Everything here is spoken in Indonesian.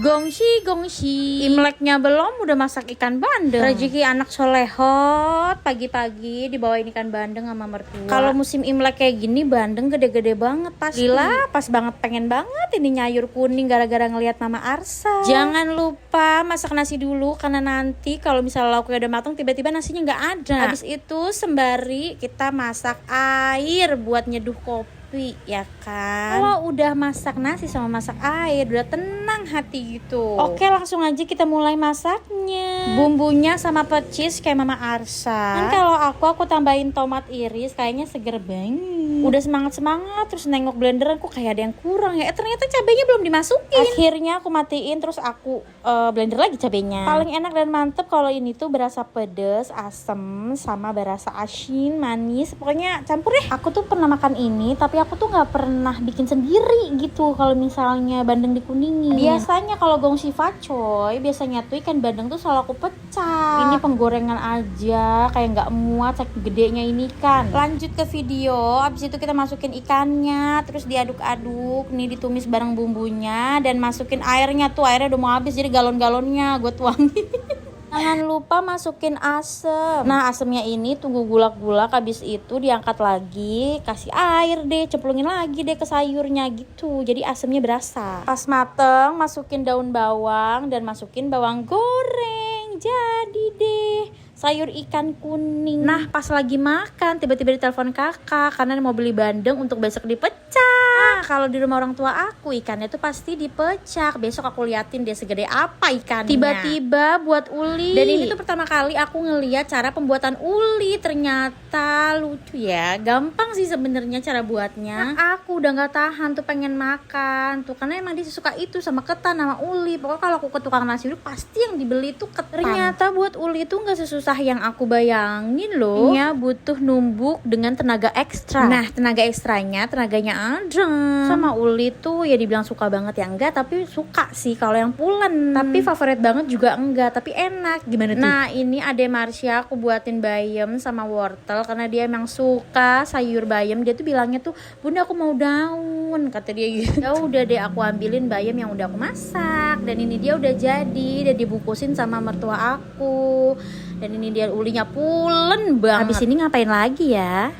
Gongsi, gongsi. Imleknya belum udah masak ikan bandeng. Rezeki anak solehot, pagi-pagi dibawain ikan bandeng sama mertua. Kalau musim Imlek kayak gini bandeng gede-gede banget pasti. Gila, pas banget, pengen banget ini nyayur kuning gara-gara ngelihat Mama Arsa. Jangan lupa masak nasi dulu karena nanti kalau misalnya lauknya udah matang tiba-tiba nasinya nggak ada. Habis itu sembari kita masak air buat nyeduh kopi. Ya kan, kalau udah masak nasi sama masak air udah tenang hati gitu. Oke, langsung aja kita mulai masaknya. Bumbunya sama pecis kayak Mama Arsa. Kan kalau aku tambahin tomat iris kayaknya seger banget. Udah semangat terus nengok blenderan kok kayak ada yang kurang ya. Ternyata cabenya belum dimasukin. Akhirnya aku matiin terus aku blender lagi cabenya. Paling enak dan mantep kalau ini tuh berasa pedes, asem, sama berasa asin, manis. Pokoknya campur deh. Aku tuh pernah makan ini tapi aku tuh nggak pernah bikin sendiri gitu kalau misalnya bandeng dikuningin. Biasanya kalau gongsi facoy biasanya tuh ikan bandeng tuh selalu aku pecah. Ini penggorengan aja kayak nggak muat saking gedenya ini kan. Lanjut ke video. Abis itu kita masukin ikannya terus diaduk-aduk nih, ditumis bareng bumbunya dan masukin airnya. Tuh airnya udah mau habis jadi galon-galonnya gue tuangin. Jangan lupa masukin asem. Nah asemnya ini tunggu gulak-gulak, habis itu diangkat lagi, kasih air deh, cemplungin lagi deh ke sayurnya gitu. Jadi asemnya berasa. Pas mateng masukin daun bawang dan masukin bawang goreng. Jadi deh sayur ikan kuning. Nah pas lagi makan tiba-tiba ditelepon kakak karena mau beli bandeng untuk besok dipecah. Kalau di rumah orang tua aku ikannya tuh pasti dipecah. Besok aku liatin deh segede apa ikannya. Tiba-tiba buat uli. Dan ini tuh pertama kali aku ngeliat cara pembuatan uli. Ternyata lucu ya. Gampang sih sebenarnya cara buatnya. Nah, aku udah nggak tahan tuh pengen makan tuh karena emang dia suka itu sama ketan sama uli. Pokoknya kalau aku ke tukang nasi uduk pasti yang dibeli tuh ketan. Ternyata buat uli tuh nggak sesusah yang aku bayangin loh. Ini butuh numbuk dengan tenaga ekstra. Nah tenaga ekstranya tenaganya ada. Sama uli tuh ya dibilang suka banget ya enggak, tapi suka sih kalau yang pulen. Tapi favorit banget juga enggak, tapi enak. Gimana tuh? Nah ini Ade Marsha aku buatin bayam sama wortel karena dia emang suka sayur bayam. Dia tuh bilangnya tuh, "Bunda aku mau daun," kata dia gitu. Ya udah deh aku ambilin bayam yang udah aku masak dan ini dia udah jadi dan dibungkusin sama mertua aku. Dan ini dia ulinya pulen banget. Habis ini ngapain lagi ya?